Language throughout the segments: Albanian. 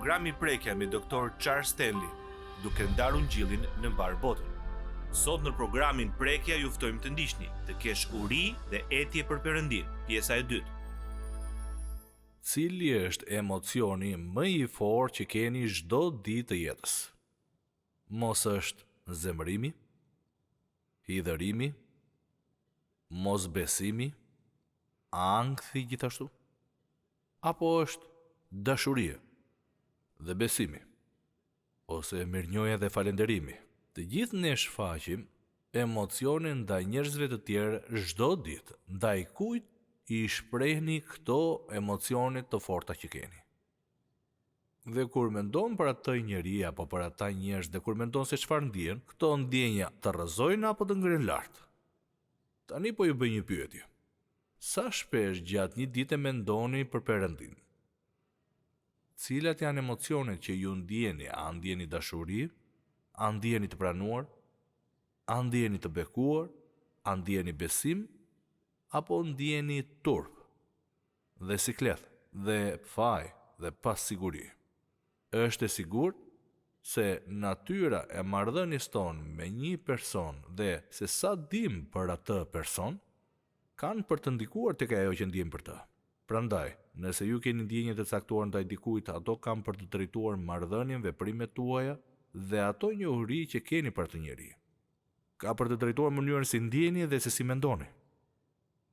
programi Prekja me Dr. Charles Stanley, duke ndarur ngjillin në mbar botën. Sot në programin Prekja ju ftojmë të ndiqni, të kesh uri dhe etje për Perëndin, pjesa e dytë. Cili është emocioni më i fortë që keni çdo ditë të jetës? Mos është zemërimi, hidhërimi, mosbesimi, ankthi gjithashtu? Apo është dashuria dhe besimi, ose mirënjohja dhe falënderimi? Të gjithë ne shfaqim emocione ndaj njerëzve të tjerë çdo ditë. Ndaj kujt i shprehni këto emocione të forta që keni? Dhe kur mendon për atë njeri apo për ata njerëz dhe kur mendon se çfarë ndjen, këto ndjenja të rrëzojnë apo të ngrenë lart? Tani po ju bëj një pyetje. Sa shpesh gjatë një dite mendoni për Perëndin? Cilat janë emocionet që ju ndjeni? A ndjeni dashuri? A ndjeni të pranuar? A ndjeni të bekuar? A ndjeni besim? Apo ndjeni turp dhe siklet dhe faj dhe pasiguri? Është e sigurt se natyra e marrëdhënies tonë me një person dhe se sa dim për atë person kanë për të ndikuar tek ajo që ndjejmë për të. Prandaj, nëse ju keni ndjenje të caktuar ndaj dikujt, ato kanë për të drejtuar marrëdhënien, veprimet tuaja dhe ato njohuri që keni për të njeri. Ka për të drejtuar mënyrën si ndjeni dhe se si mendoni.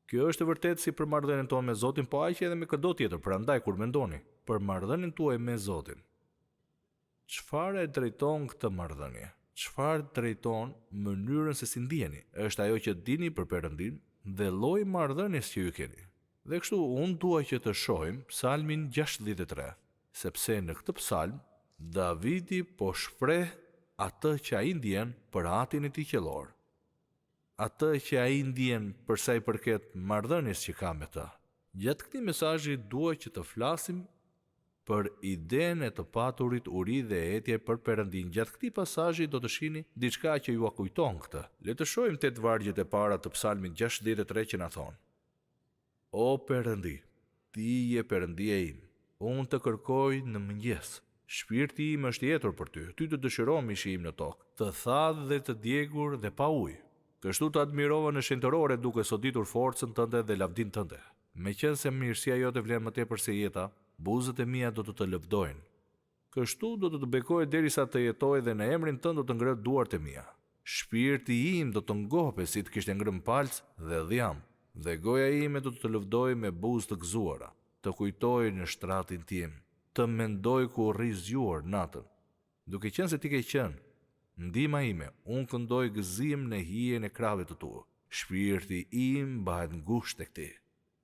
Kjo është e vërtetë si për marrëdhënien tonë me Zotin, po aq edhe me çdo tjetër. Prandaj kur mendoni për marrëdhënien tuaj me Zotin, çfarë e drejton këtë marrëdhënie? Çfarë drejton mënyrën se si ndjeni? Është ajo që dini për Perëndin dhe lloji i marrëdhënies që ju keni. Dhe kështu unë dua që të shohim Psalmin 63, sepse në këtë psalm Davidi po shpreh atë që ai ndjen për atin e tij qellor. Atë që ai ndjen për sa i përket marrëdhënies që ka me të. Gjatë këtij mesazhi dua që të flasim për idenë e të paturit uri dhe etje për Perëndin. Gjatë këtij pasazhi do të shihni diçka që ju kujton këtë. Le të shohim 8 vargjet e para të Psalmit 63 që na thonë: O Perëndi, ti je Perëndia im. Unë të kërkoj në mëngjes. Shpirti im është i etur për ty. Ty të dëshiron mishi im në tokë, të thadhë dhe të djegur dhe pa ujë. Kështu të admirova në shenjtërore duke soditur forcën tënde dhe lavdin tënde. Meqense mirësia jote vlen më tepër se jeta, buzët e mia do të lëvdojnë. Kështu do të të bekoj derisa të jetoj dhe në emrin tënd do të ngret duart e mia. Shpirti im do të ngopë si të kishte ngrënë palc dhe dhjam, dhe goja ime do të lëvdoj me buzë të gëzuara, të kujtoj në shtratin tim, të mendoj ku rri zgjuar natën. Duke qenë se ti ke qenë ndihma ime, unë këndoj gëzim në hijen e krave të tu. Shpirti im mbahet ngushtë tek ti.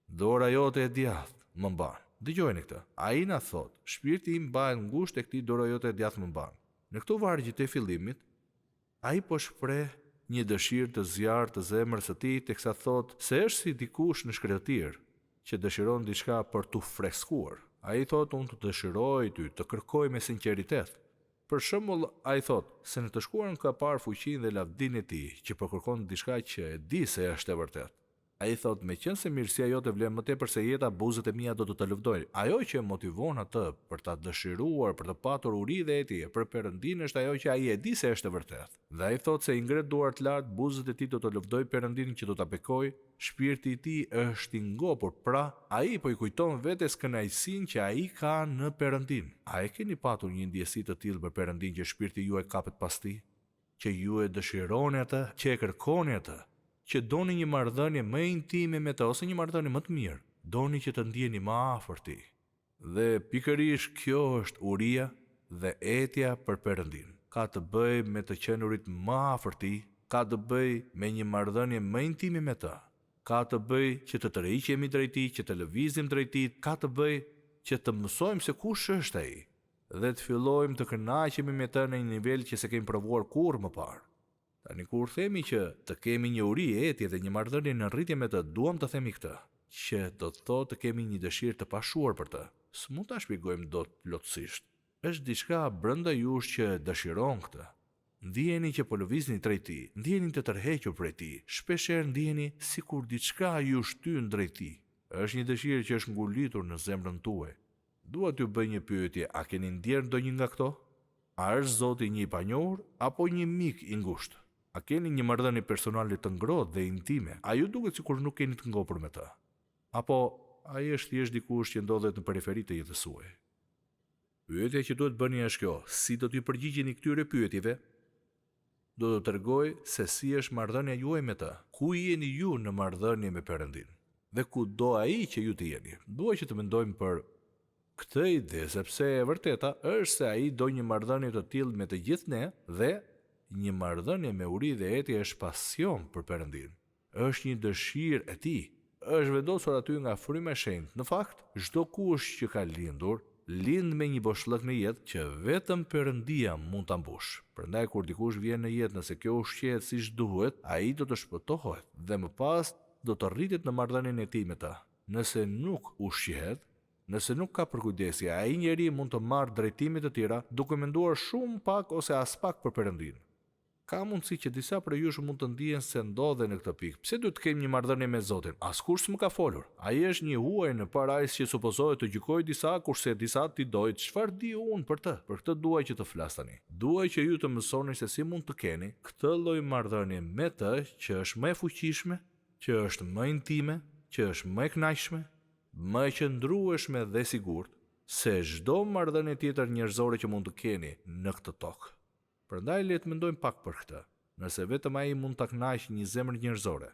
Dora jote e djathtë më mban. Dëgjojeni këtë. Ai na thot, shpirti im mbahet ngushtë tek ti, dora jote e djathtë më mban. Në këto vargje të fillimit, ai po shpreh një dëshirë të zjarrt të zemrës së tij, teksa thot se është si dikush në shkretëtir që dëshiron diçka për t'u freskuar. Ai thot, unë të dëshiroj ty, të kërkoj me sinqeritet. Për shembull, ai thot se në të shkuarën ka parë fuqinë dhe lavdinë e tij, që po kërkon diçka që e di se është e vërtetë. Ai thot, meqense mirësia jote vlen më tepër se jeta, buzët e mia do të lëvdojnë. Ajo që e motivon atë për ta dëshiruar, për të patur uri dhe etje për Perëndin është ajo që ai e di se është e vërtetë. Dhe ai thot se i ngret duart lart, buzët e tij do të lëvdoj Perëndin që do ta bekoj. Shpirti i tij është i ngopur, pra ai po i kujton vetes kënaqësinë që ai ka në Perëndin. A e keni patur një ndjesi të tillë për Perëndin që shpirti juaj kapet pas tij, që ju e dëshironi atë, që e kërkoni atë, që doni një marrëdhënie më intime me të ose një marrëdhënie më të mirë, doni që të ndjeni më afër tij. Dhe pikërisht kjo është uria dhe etja për Perëndin. Ka të bëjë me të qenurit më afër tij, ka të bëjë me një marrëdhënie më intime me të. Ka të bëjë që të tërhiqemi drejt tij, që të lëvizim drejt tij, ka të bëjë që të mësojmë se kush është ai dhe të fillojmë të kënaqemi me të në një nivel që s'e kemi provuar kurrë më parë. Tani kur themi që të kemi një uri, etje dhe një marrëdhënie në rritje me të, duam të themi këtë, që do të thotë të kemi një dëshirë të pashuar për të. S'mund ta shpjegojmë dot plotësisht. Është diçka brenda jush që dëshiron këtë. Ndjeni që po lëvizni drejt tij, ndjeni të tërhequr prej tij. Shpeshherë ndjeni sikur diçka ju shtyn drejt tij. Është një dëshirë që është ngulitur në zemrën tuaj. Dua t'ju bëj një pyetje, a keni ndjerë ndonjë nga këto? A është Zoti një i panjohur apo një mik i ngushtë? A keni një marrëdhënie personale të ngrohtë dhe intime? A ju duket sikur nuk keni të ngopur me të? Apo ai është thjesht dikush që ndodhet në periferi të jetës suaj? Pyetja që duhet bëni është kjo: si do t'ju përgjigjeni këtyre pyetjeve? Do të tregoj se si është marrëdhënia juaj me të. Ku jeni ju në marrëdhënie me Perëndin? Dhe ku do ai që ju të jeni? Dua që të mendojmë për këtë ide, sepse e vërteta është se ai do një marrëdhënie të tillë me të gjithë ne, dhe një marrëdhënie me uri dhe etje është pasion për Perëndin. Është një dëshirë e tij. Është vendosur aty nga fryma e shenjtë. Në fakt, çdo kush që ka lindur, lind me një boshllëk në jetë që vetëm Perëndia mund ta mbush. Prandaj kur dikush vjen në jetë, nëse kjo ushqehet siç duhet, ai do të shpëtohet dhe më pas do të rritet në marrëdhënien e tij me ta. Nëse nuk ushqehet, nëse nuk ka përkujdesje, ai njeri mund të marrë drejtime të tjera duke menduar shumë pak ose as pak për Perëndin. Ka mundësi që disa prej jush mund të ndihen se ndodhen në këtë pikë. Pse duhet të kemi një marrëdhënie me Zotin? Askush s'më ka folur. Ai është një huaj në parajs që supozohet të gjykojë disa, kurse disa ti dojnë. Çfarë di unë për të? Për këtë duaj që të flas tani. Duaj që ju të mësoni se si mund të keni këtë lloj marrëdhënie me të që është më e fuqishme, që është më intime, që është më e kënaqshme, më e qëndrueshme dhe sigurt se çdo marrëdhënie tjetër njerëzore që mund të keni në këtë tokë. Prandaj le të mendojmë pak për këtë. Nëse vetëm ai mund ta kënaqë një zemër njerëzore,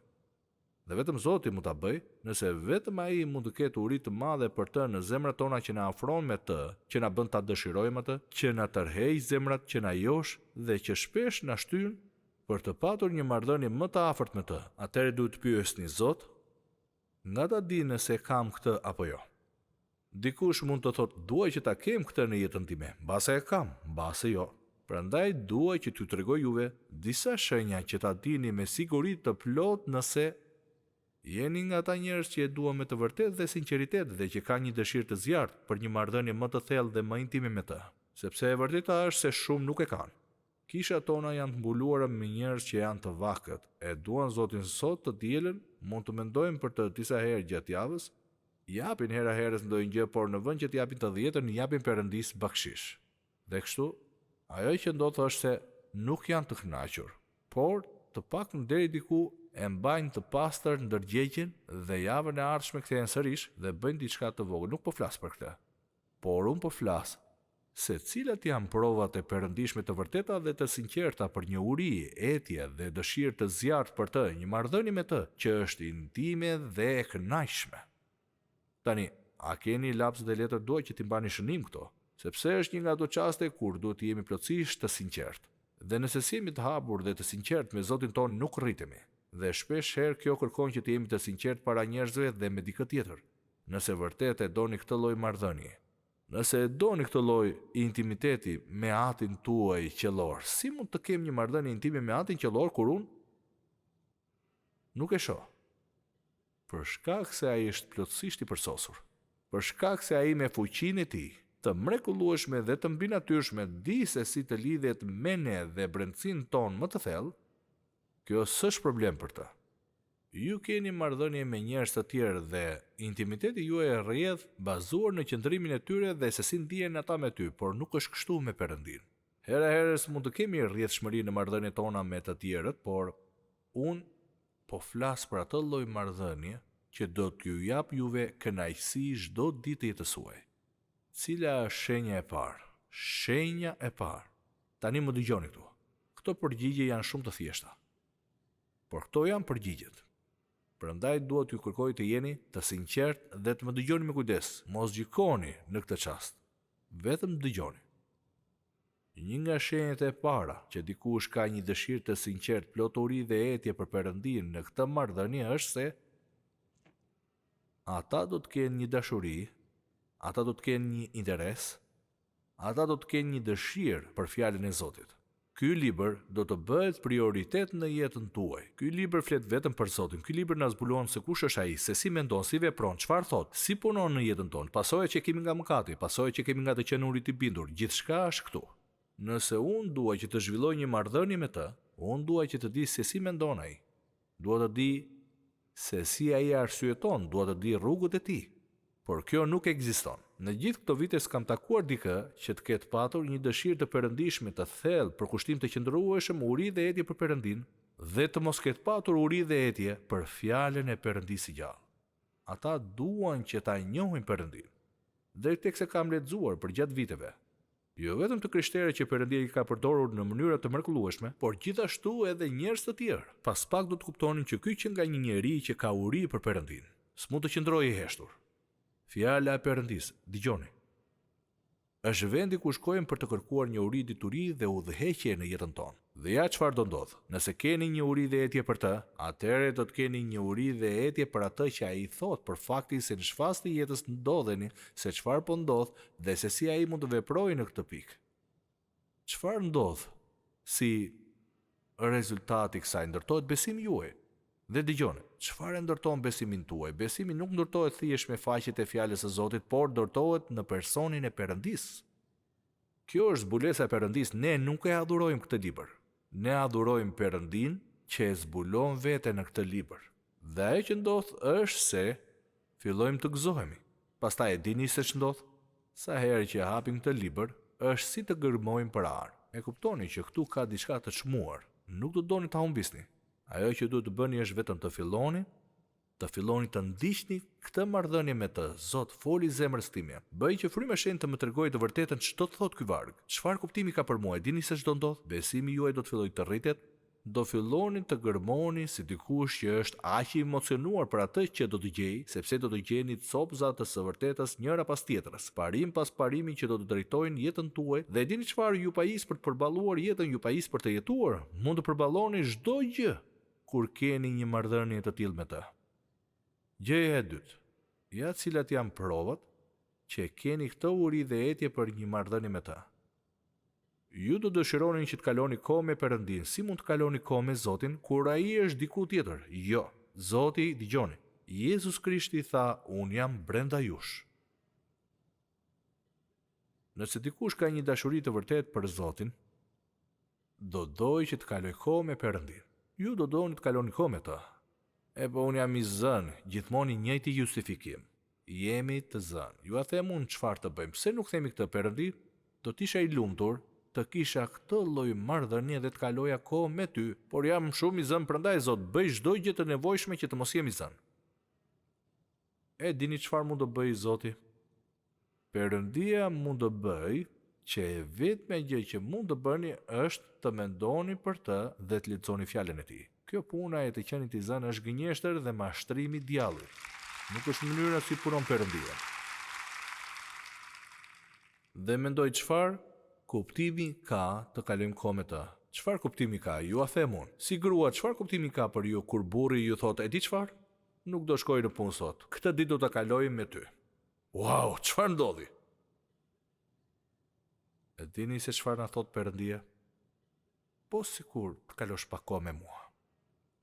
dhe vetëm Zoti mund ta bëj, nëse vetëm ai mund të ketë uri të madhe për të në zemrat tona që na afron me të, që na bën ta dëshirojmë atë, që na tërheq zemrat, që na josh dhe që shpesh na shtyn për të patur një marrëdhënie më të afërt me të, atëherë duhet të pyesni: Zot, nga ta di nëse kam këtë apo jo? Dikush mund të thotë: duaj që ta kem këtë në jetën time. Mbase e kam, mbase jo. Prandaj duaj që t'ju tregoj juve disa shenja që ta dini me siguri të plot nëse jeni nga ata njerëz që e duan me të vërtetë dhe sinqeritet dhe që ka një dëshirë të zjarrt për një marrëdhënie më të thellë dhe më intime me të. Sepse e vërteta është se shumë nuk e kanë. Kishat tona janë të mbuluara me njerëz që janë të vakët, e duan Zotin sot të dielën, mund të mendojmë për të disa herë gjatë javës, japin hera herës ndonjë gjë, por në vend që t'japin të 10-ën, japin Perëndis bakshish. Dhe kështu, ajo që ndodh është se nuk janë të kënaqur, por të paktën deri diku e mbajnë të pastër ndërgjegjen dhe javën e ardhshme kthehen sërish dhe bëjnë diçka të vogël. Nuk po flas për këtë, por unë po flas se cilat janë provat e perëndishme të vërteta dhe të sinqerta për një uri, etje dhe dëshirë të zjarrt për të, një marrëdhënie me të që është intime dhe e kënaqshme. Tani, a keni laps dhe letër? Duaj që t'i mbani shënim këto, sepse është një nga ato çaste kur duhet të jemi plotësisht të sinqert. Dhe nëse jemi të hapur dhe të sinqert me Zotin ton, nuk rritemi. Dhe shpesh herë kjo kërkon që të jemi të sinqert para njerëzve dhe me dikë tjetër. Nëse vërtet e doni këtë lloj marrëdhënie, nëse e doni këtë lloj intimiteti me atin tuaj qellor, si mund të kem një marrëdhënie intime me atin qellor kur unë nuk e shoh? Për shkak se ai është plotësisht i përsosur. Për shkak se ai me fuqinë e tij të mrekullueshme dhe të mbinatyrshme di se si të lidhet me ne dhe brendësinë tonë më të thellë, kjo s'është problem për të. Ju keni marrëdhënie me njerëz të tjerë dhe intimiteti juaj e rrjedh bazuar në qëndrimin e tyre dhe se si ndihen ata me ty, por nuk është kështu me Perëndin. Hera herës mund të kemi rrjedhshmëri në marrëdhëniet tona me të tjerët, por unë po flas për atë lloj marrëdhënie që do t'ju jap juve kënaqësi çdo ditë të jetës suaj. Cila është shenja e parë? Shenja e parë. Tani më dëgjoni këtu. Këto përgjigje janë shumë të thjeshta, por këto janë përgjigjet. Prandaj duhet ju kërkoj të jeni të sinqert dhe të më dëgjoni me kujdes. Mos gjikoni në këtë çast. Vetëm dëgjoni. Një nga shenjat e para që dikush ka një dëshirë të sinqert, plot uri dhe etje për Perëndin në këtë marrëdhënie është se ata do të kenë një dashuri, ata do të kenë një interes, ata do të kenë një dëshirë për fjalën e Zotit. Ky libër do të bëhet prioritet në jetën tuaj. Ky libër flet vetëm për Zotin. Ky libër na zbulon se kush është ai, se si mendon, si vepron, çfarë thot, si punon në jetën tonë, pasojat që kemi nga mëkati, pasojat që kemi nga të qenurit i bindur, gjithçka është këtu. Nëse unë dua që të zhvilloj një marrëdhënie me të, unë dua që të di se si mendon ai. Dua të di se si ai arsyeton, dua të di rrugët e tij. por kjo nuk ekziston. Në gjithë këto vite s'kam takuar dikë që të ketë patur një dëshirë të perëndishme të thellë për kushtim të qëndrueshëm uri dhe etje për Perëndin, dhe të mos ketë patur uri dhe etje për fjalën e Perëndisë së gjallë. Ata duan që ta njohin Perëndin. Deri tekse kam lexuar për gjatë viteve, jo vetëm të krishterë që Perëndia i ka përdorur në mënyra të mrekullueshme, por gjithashtu edhe njerëz të tjerë. Pas pak do të kuptonin që ky që nga një njeri që ka uri për Perëndin, s'mund të qëndrojë i heshtur. Fjala e Perëndisë, dëgjoni. Është vendi ku shkojmë për të kërkuar një uri dituri dhe udhëheqje në jetën tonë. Dhe ja çfarë do ndodh. Nëse keni një uri dhe etje për të, atëherë do të keni një uri dhe etje për atë që ai thot për faktin se në shfaq të jetës ndodheni, se çfarë po ndodh dhe se si ai mund të veprojë në këtë pikë. Çfarë ndodh? Si rezultati i kësaj ndërtohet besimi juaj. Dhe dëgjoni, çfarë ndërton besimin tuaj? Besimi nuk ndërtohet thjesht me faqet e fjalës së Zotit, por ndërtohet në personin e Perëndisë. Kjo është zbulesa e Perëndisë. Ne nuk e adhurojmë këtë libër. Ne adhurojmë Perëndin që e zbulon veten në këtë libër. Dhe ajo që ndodh është se fillojmë të gëzohemi. Pastaj e dini se ç'ndodh? Sa herë që hapim këtë libër, është si të gërmojmë për ar. E kuptoni që këtu ka diçka të çmuar. Nuk do doni ta humbisni. Ajo që duhet të bëni është vetëm të filloni të ndiqni këtë marrëdhënie me të. Zot, foli zemrës time. Bëj që fryma e shenjtë të më tregojë të vërtetën ç'do të thotë ky varg. Çfarë kuptimi ka për mua? Dini se ç'do ndodh? Besimi juaj do të fillojë të rritet. Do filloni të gërmoni si dikush që është aq i emocionuar për atë që do të gjej, sepse do të gjeni copëza të së vërtetës njëra pas tjetrës, parim pas parimi që do të drejtojnë jetën tuaj. Dhe dini çfarë? Ju pajis për të përballuar jetën, ju pajis për të jetuar. Mund të përballoni çdo gjë kur keni një marrëdhënie të tillë me të. Gjëja e dytë, ja cilat janë provat që keni këtë uri dhe etje për një marrëdhënie me të. Ju do dëshironin që të kaloni kohë me Perëndin. Si mund të kaloni kohë me Zotin kur ai është diku tjetër? Jo, Zoti, dëgjoni. Jezus Krishti tha, unë jam brenda jush. Nëse dikush ka një dashuri të vërtetë për Zotin, do dojë që të kaloj kohë me Perëndin. Ju do doni të kaloni kohë me ta. E po unë jam i zënë, gjithmonë i njëjti justifikim. Jemi të zënë. Ju a them unë çfarë të bëjmë? Pse nuk themi këtë? Perëndi, do të isha i lumtur të kisha këtë lloj marrëdhënie dhe të kaloja kohë me ty, por jam shumë i zënë, prandaj Zot, bëj çdo gjë të nevojshme që të mos jem i zënë. E dini çfarë mund të bëj Zoti? Perëndia mund të bëj që e vetme gjë që mund të bëni është të mendoni për të dhe të lexoni fjalën e tij. Kjo puna e të qenit i zënë është gënjeshtër dhe mashtrimi i djallit. Nuk është mënyra si punon Perëndia. Dhe mendoj çfarë kuptimi ka të kalojmë kohë me të. Çfarë kuptimi ka? Ju a them unë. Si grua, çfarë kuptimi ka për ju kur burri ju thotë, e di çfarë? Nuk do shkoj në punë sot. Këtë ditë do ta kaloj me ty. Wow, çfarë ndodhi? E dini se çfarë na thot Perëndia? Po sikur të kalosh pak kohë me mua.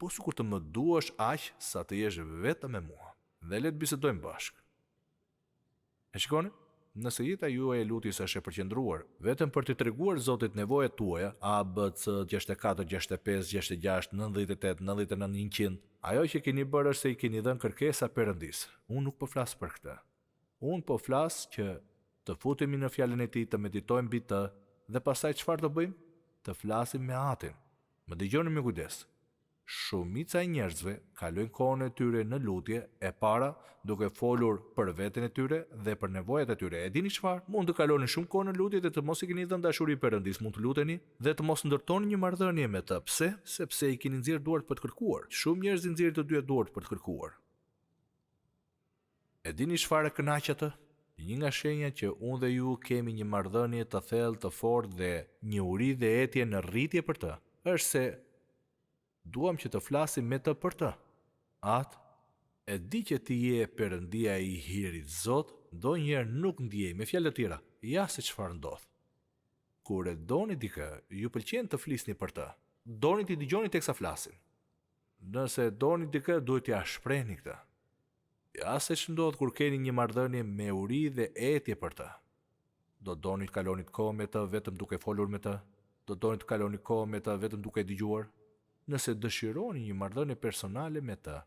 Po sikur të më duash aq sa të jesh vetëm me mua. Dhe le të bisedojmë bashkë. E shikoni? Nëse jeta juaj e lutjes është e përqendruar vetëm për të treguar Zotit nevojat tuaja, A, B, C, 64, 65, 66, 98, 99, 100, ajo që keni bërë është se i keni dhënë kërkesa Perëndisë. Unë nuk po flas për këtë. Unë po flas që të futemi në fjalën e tij, të meditojmë mbi të dhe pastaj çfarë të bëjmë? Të flasim me Atin. Më dëgjoni me kujdes. Shumica e njerëzve kalojnë kohën e tyre në lutje e para duke folur për veten e tyre dhe për nevojat e tyre. E dini çfarë? Mund të kaloni shumë kohë në lutje dhe të mos i keni dhënë dashuri Perëndis, mund të luteni dhe të mos ndërtoni një marrëdhënie me të. Pse? Sepse i keni nxjerrë duart për të kërkuar. Shumë njerëz i nxjerrin të dyja duart për të kërkuar. E dini çfarë kënaq atë? Një nga shenjat që unë dhe ju kemi një marrëdhënie të thellë, të fortë dhe një uri dhe etje në rritje për të, është se duam që të flasim me të për të. Atë, e di që ti je Perëndia i hirit, Zot, ndonjëherë nuk ndjej, me fjalë të tjera, ja se çfarë ndodh. Kur e doni dikë, ju pëlqen të flisni për të. Doni të dëgjoni teksa flasin. Nëse doni dikë, duhet t'ia shprehni këtë. Ja se ç'ndodh kur keni një marrëdhënie me uri dhe etje për të. Do doni të kaloni kohë me të vetëm duke folur me të? Do doni të kaloni kohë me të vetëm duke dëgjuar? Nëse dëshironi një marrëdhënie personale me të,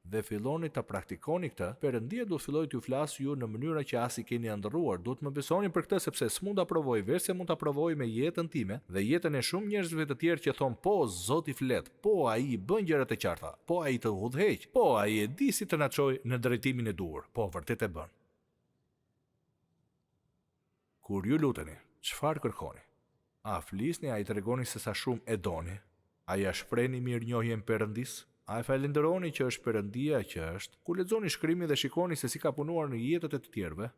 dhe filloni ta praktikoni këtë, Perëndia do të fillojë t'ju flasë ju në mënyra që as i keni ëndrruar. Duhet më besoni për këtë sepse s'mund ta provoj, veç se mund ta provoj me jetën time dhe jetën e shumë njerëzve të tjerë që thon po Zoti flet, po ai bën gjërat e qarta, po ai të udhëheq, po ai e di si të na çojë në drejtimin e duhur, po vërtet e bën. Kur ju luteni, çfarë kërkoni? A flisni, a i tregoni se sa shumë e doni? A ja shprehni mirënjohjen Perëndis? A e falenderoni që është Perëndia që është? Kur lexoni shkrimin dhe shikoni se si ka punuar në jetët e të tjerëve,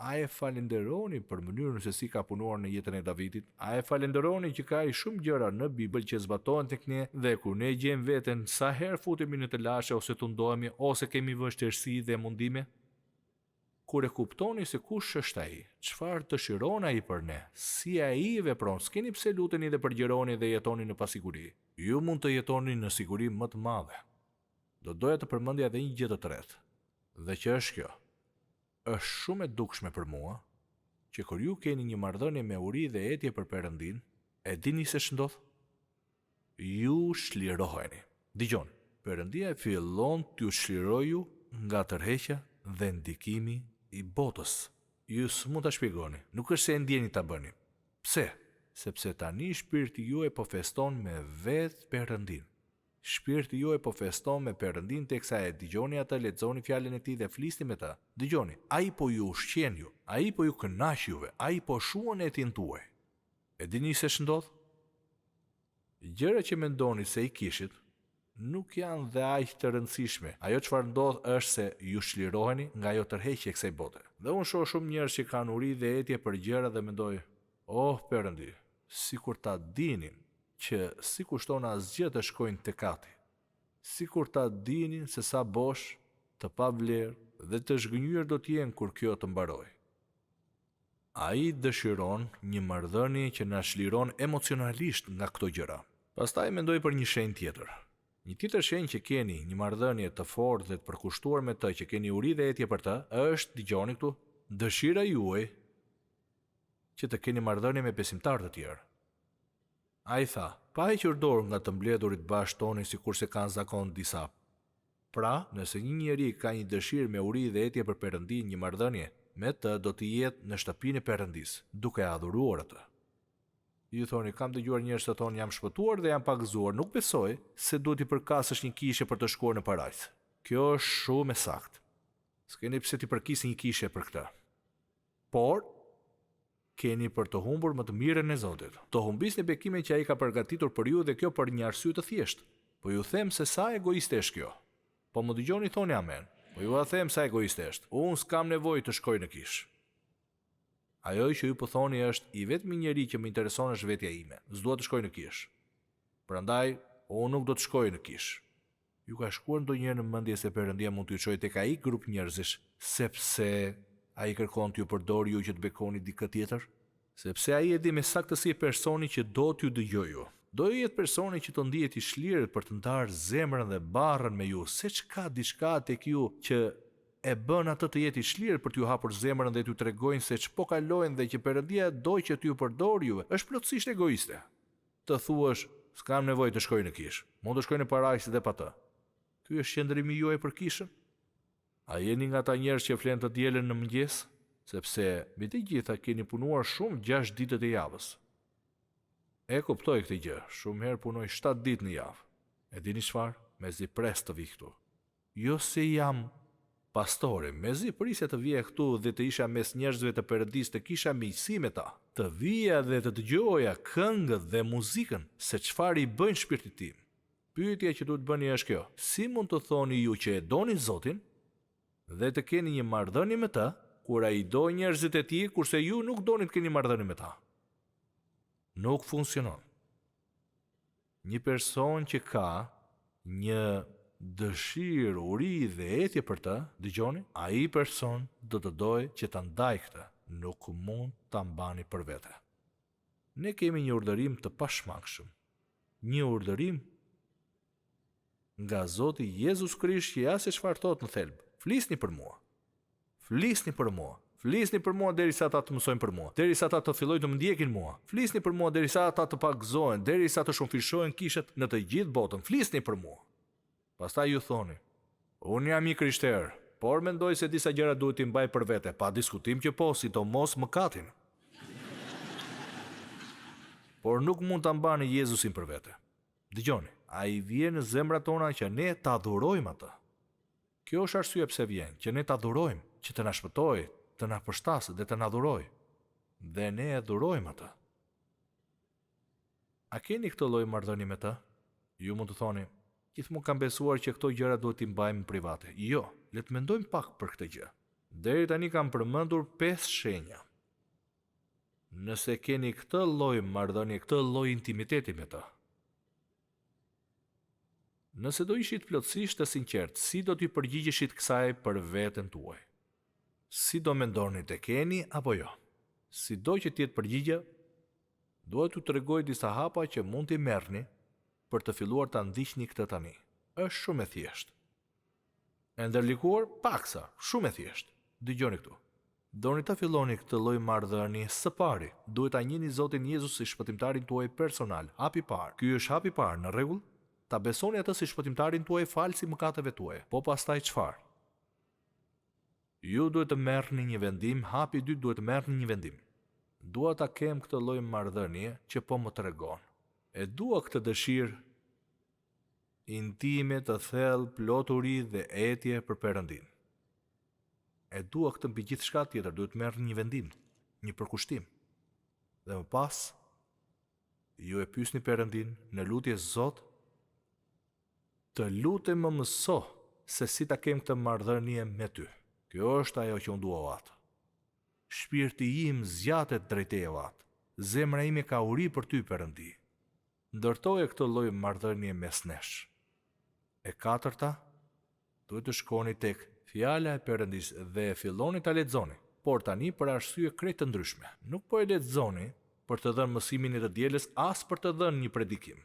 a e falenderoni për mënyrën se si ka punuar në jetën e Davidit? A e falenderoni që ka shumë gjëra në Bibël që zbatohen tek ne dhe kur ne gjejmë veten sa herë futemi në të lashe ose tundohemi ose kemi vështirësi dhe mundime? Kur e kuptoni se kush është ai, çfarë dëshiron ai për ne, si ai vepron, s'keni pse luteni dhe përgjëroni dhe jetoni në pasiguri. Ju mund të jetoni në siguri më të madhe. Do doja të përmendja edhe një gjë të tretë, dhe që është kjo. Është shumë e dukshme për mua që kur ju keni një marrëdhënie me uri dhe etje për Perëndin, e dini se ç'ndodh? Ju shliroheni. Dgjoni, Perëndia fillon t'ju shlirojë nga tërheqja dhe ndikimi i botës. Ju s'mund ta shpjegoni, nuk është se e ndjeni ta bëni. Pse? Sepse tani shpirti juaj po feston me vetë Perëndin. Shpirti juaj po feston me Perëndin teksa e dëgjoni atë, lexoni fjalën e tij dhe flisni me të. Dëgjoni, ai po ju ushqen ju, ai po ju kënaq juve, ai po shuan etin tuaj. E dini se ç'ndodh? Gjëra që mendoni se i kishit nuk janë dhe aq të rëndësishme. Ajo çfarë ndodh është se ju shliroheni nga ajo tërheqje e kësaj bote. Dhe unë shoh shumë njerëz që kanë uri dhe etje për gjëra dhe mendoj, oh Perëndi, sikur ta dinin që si kushton asgjë të shkojnë tek Ati. Sikur ta dinin se sa bosh, të pavlerë dhe të zhgënjur do t'jenë kur kjo të mbaroj. Ai dëshiron një marrëdhënie që na shliron emocionalisht nga këto gjëra. Pastaj mendoj për një shenjë tjetër. Një tjetër shenjë që keni një marrëdhënie të fortë dhe të përkushtuar me të, që keni uri dhe etje për të, është, dëgjoni këtu, dëshira juaj që të keni marrëdhënie me besimtarë të tjerë. Ai tha, pa hequr dorë nga të mbledhurit bashkë toni sikurse kanë zakon disa. Pra, nëse një njeri ka një dëshirë me uri dhe etje për Perëndin, një marrëdhënie me të do të jetë në shtëpinë e Perëndis, duke adhuruar atë. Ju thoni, kam dëgjuar njerëz të thonë jam shpëtuar dhe jam pagëzuar, nuk besoj se duhet i përkasësh një kishe për të shkuar në parajs. Kjo është shumë e saktë. S'keni pse ti përkisni një kishe për këtë. Por keni për të humbur më të mirën e Zotit. Të humbisni bekimin që ai ka përgatitur për ju dhe kjo për një arsye të thjeshtë. Po ju them se sa egoiste është kjo. Po më dëgjoni thoni amen. Po ju a them sa egoiste është. Unë s'kam nevojë të shkoj në kishë. Ajo që ju po thoni është i vetmi njeri që më intereson është vetja ime. S'dua të shkoj në kishë. Prandaj, unë nuk do të shkoj në kishë. Ju ka shkuar ndonjëherë në mendje se Perëndia mund t'ju çojë tek ai grup njerëzish, sepse ai kërkon t'ju përdorë ju që të bekoni dikë tjetër? Sepse ai e di me saktësi personi që do t'ju dëgjojë ju. Do jetë personi që të ndihet i shlirët për të ndarë zemrën dhe barrën me ju, se çka diçka tek ju që e bën atë të jetë i shlirë për t'ju hapur zemrën dhe t'ju tregojnë se ç'po kalojnë dhe që Perëndia do që t'ju përdorë juve, është plotësisht egoiste. Të thuash, s'kam nevojë të shkoj në kishë, mund të shkoj në parajs dhe pa të. Ky është qëndrimi juaj për kishën? A jeni nga ata njerëz që flen të dielën në mëngjes, sepse mbi të gjitha keni punuar shumë 6 ditët e javës? E kuptoj këtë gjë, shumë herë punoj 7 ditë në javë. E dini çfarë? Mezi pres të vi këtu. Jo se jam pastore, mezi prisja të vija këtu dhe të isha mes njerëzve të Perëndis, të kisha miqësi me ta, të vija dhe të dëgjoja këngët dhe muzikën, se çfarë i bëjnë shpirtit tim. Pyetja që duhet bëni është kjo: si mund të thoni ju që e doni Zotin dhe të keni një marrëdhënie me të, kur ai do njerëzit e tij, kurse ju nuk doni të keni marrëdhënie me ta? Nuk funksionon. Një person që ka një dëshirë, uri dhe etje për të, dëgjoni, ai person do të dojë që ta ndaj këtë, nuk mund ta mbani për vete. Ne kemi një urdhërim të pashmangshëm. Një urdhërim nga Zoti Jezus Krisht që ja se çfarë thot në thelb. Flisni për mua. Flisni për mua. Flisni për mua derisa ata të mësojnë për mua, derisa ata të fillojnë të më ndjekin mua. Flisni për mua derisa ata të pagëzohen, derisa të shumëfishohen kishët në të gjithë botën. Flisni për mua. Pastaj ju thoni, Unë jam i krishterë, por mendoj se disa gjëra duhet t'i mbaj për vete, pa diskutim që po, sidomos mëkatin. Por nuk mund ta mbani Jezusin për vete. Dëgjoni, ai vjen në zemrat tona që ne ta adhurojmë atë. Kjo është arsye pse vjen, që ne ta adhurojmë, që të na shpëtojë, të na përshtasë dhe të na adhurojë. Dhe ne adhurojmë atë. A keni këtë lloj marrëdhënie me të? Ju mund të thoni, gjithmonë kam besuar që këto gjëra duhet t'i mbajmë private. Jo, le të mendojmë pak për këtë gjë. Deri tani kam përmendur 5 shenja. Nëse keni këtë lloj marrëdhënie, këtë lloj intimiteti me të, nëse do ishit plotësisht të sinqert, si do t'i përgjigjeshit kësaj për veten tuaj? Si do mendoni të keni apo jo? Si do që t'jetë përgjigje, duhet t'u tregoj disa hapa që mund t'i merrni për të filluar ta ndiqni këtë tani. Është shumë e thjeshtë. E ndërlikuar paksa, shumë e thjeshtë. Dëgjoni këtu. Doni ta filloni këtë lloj marrëdhënie së pari, duhet ta njihni Zotin Jezus si shpëtimtarin tuaj personal. Hapi i parë. Ky është hapi i parë, në rregull? Ta besoni atë si shpëtimtarin tuaj, falsi mëkateve tuaja. Po pastaj çfarë? Ju duhet të merrni një vendim, hapi i dytë duhet të merrni një vendim. Dua ta kem këtë lloj marrëdhënie që po më tregon. E dua këtë dëshirë intime, të thellë, ploturi dhe etje për Perëndin. E dua këtë mbi gjithçka tjetër, duhet merrni një vendim, një përkushtim. Dhe më pas, ju e pyesni Perëndin në lutje, Zot, të lutem më mëso se si ta kem këtë marrëdhënie me ty. Kjo është ajo që unë dua o atë. Shpirti im zgjatet drejt teje o atë. Zemra ime ka uri për ty, Perëndi. Ndërtoje këtë lloj marrëdhënie mes nesh. E katërta, duhet të shkoni tek fjala e Perëndis dhe filloni ta lexoni, por tani për arsye krejt të ndryshme. Nuk po e lexoni për të dhënë mësimin e të dielës, as për të dhënë një predikim.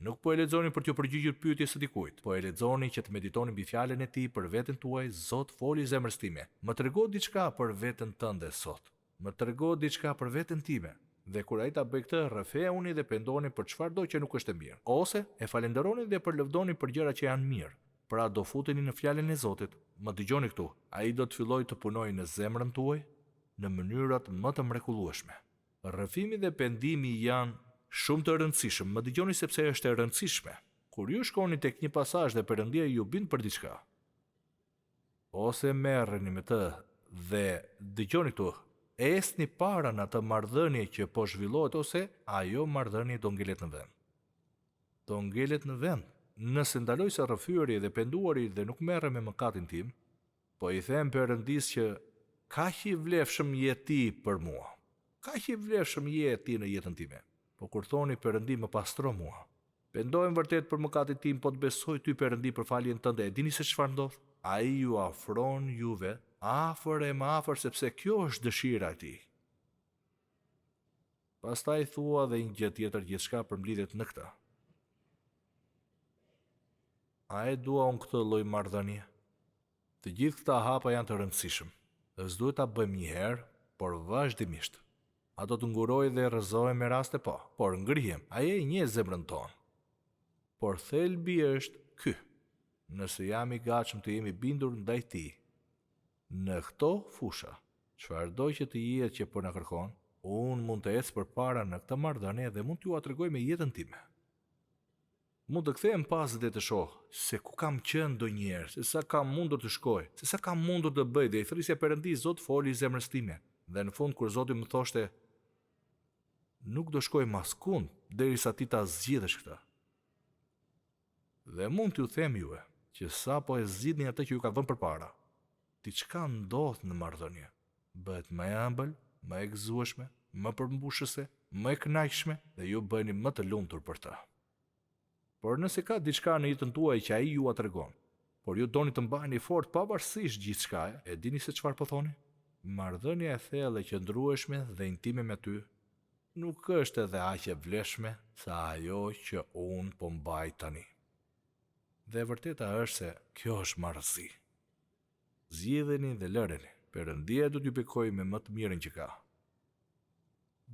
Nuk po e lexoni për t'ju përgjigjur pyetjes së dikujt, po e lexoni që të meditoni mbi fjalën e tij për veten tuaj. Zot, foli zemrës time. Më trego diçka për veten tënde sot. Më trego diçka për veten time. Dhe kur ai ta bëj këtë, rrëfeuni dhe pendoni për çfarëdo që nuk është e mirë, ose e falenderoni dhe përlëvdoni për gjëra që janë mirë. Pra do futeni në fjalën e Zotit. Më dëgjoni këtu. Ai do të fillojë të punojë në zemrën tuaj në mënyrat më të mrekullueshme. Rrëfimi dhe pendimi janë shumë të rëndësishëm. Më dëgjoni sepse është e rëndësishme. Kur ju shkoni tek një pasazh dhe Perëndia ju bind për diçka, ose merreni me të dhe dëgjoni këtu, esni para në atë marrëdhënie që po zhvillohet, ose ajo marrëdhënie do ngelet në vend. Do ngelet në vend. Nëse ndaloj sa rrëfyeri dhe penduari dhe nuk merrem me mëkatin tim, po i them Perëndis që kaq i vlefshëm je ti për mua. Kaq i vlefshëm je ti në jetën time. Po kur thoni Perëndi më pastro mua, pendohem vërtet për mëkatin tim, po të besoj ty Perëndi për faljen tënde. E dini se çfarë ndodh? Ai ju afron juve afër e më afër, sepse kjo është dëshira e tij. Pastaj thua dhe një gjë tjetër, gjithçka përmblidhet në këtë. A e dua unë këtë lloj marrëdhënie? Të gjithë këta hapa janë të rëndësishëm. S'duhet ta bëjmë një herë, por vazhdimisht. Ato të ngurojë dhe rrëzohen me raste po, por ngrihem, ai e njeh zemrën tonë. Por thelbi është ky. Nëse jam i gatshëm të jemi bindur ndaj tij, në këto fusha, çfarëdo që të jetë që po na kërkon, unë mund të ecë përpara në këtë marrëdhënie dhe mund t'ju tregoj me jetën time. Mund të kthehem pas dhe të shoh se ku kam qenë ndonjëherë, se sa kam mundur të shkoj, se sa kam mundur të bëj, dhe i thrisja Perëndis, Zot, foli zemrës time. Dhe në fund kur Zoti më thoshte, nuk do shkoj maskund derisa ti ta zgjidhësh këtë. Dhe mund t'ju them juve që sa po e zgjidhni atë që ju ka vënë përpara, diçka ndodh në marrëdhënie. Bëhet më e ëmbël, më e gëzueshme, më përmbushëse, më e kënaqshme dhe ju bëheni më të lumtur për të. Por nëse ka diçka në jetën tuaj që ai ju tregon, por ju doni të mbaheni fort pavarësisht gjithçkaje, e dini se çfarë po thoni? Marrëdhënia e thellë e qëndrueshme dhe intime me ty nuk është edhe aq e vlefshme sa ajo që unë po mbaj tani. Dhe vërteta është se kjo është marrësi. Zgjidheni dhe lëreni. Perëndia do t'ju bekojë me më të mirën që ka.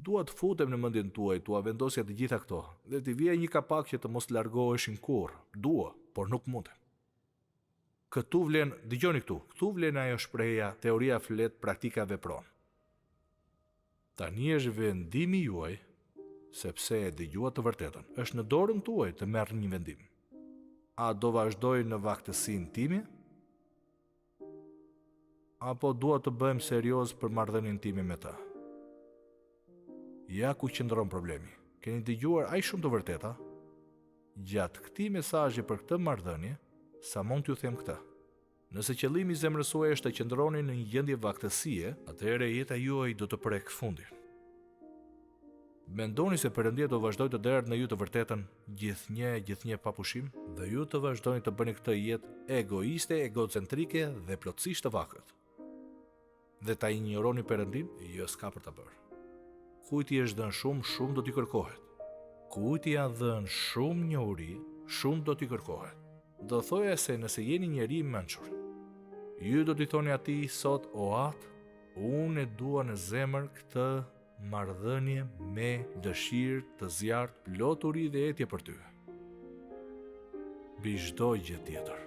Dua të futem në mendjen tuaj, tua vendosja të gjitha këto, dhe t'i vijë një kapak që të mos largoheshin kurrë. Dua, por nuk mundem. Këtu vlen, dëgjoni këtu vlen ajo shpreha teoria flet, praktika vepron. Tani është vendimi juaj, sepse e dëgjuat të vërtetën. Është në dorën tuaj të merrni një vendim. A do vazhdoj në vaktësinë time? Apo dua të bëhem serioz për marrëdhënien time me ta? Ja ku qëndron problemi. Keni dëgjuar aq shumë të vërteta gjatë këtij mesazhi për këtë marrëdhënie, sa mund t'ju them këtë. Nëse qëllimi i zemrës suaj është të qëndroni në një gjendje vaktësie, atëherë jeta juaj do të prek fundin. Mendoni se Perëndia do vazhdoj të derë në ju të vërtetën gjithnjë pa pushim, dhe ju të vazhdoni të bëni këtë jetë egoiste, egocentrike dhe plotësisht të vakët. Dhe ta injoroni Perëndin, jo s'ka për ta bërë. Kujt i është dhënë shumë, shumë do t'i kërkohet. Kujt i janë dhënë shumë njohuri, shumë do t'i kërkohet. Do thoja se nëse jeni njeri i mençur, ju do t'i thoni atij sot o atë, unë e dua në zemër këtë marrëdhënie me dëshirë të zjarrt, plot uri dhe etje për ty. Mbi çdo gjë tjetër.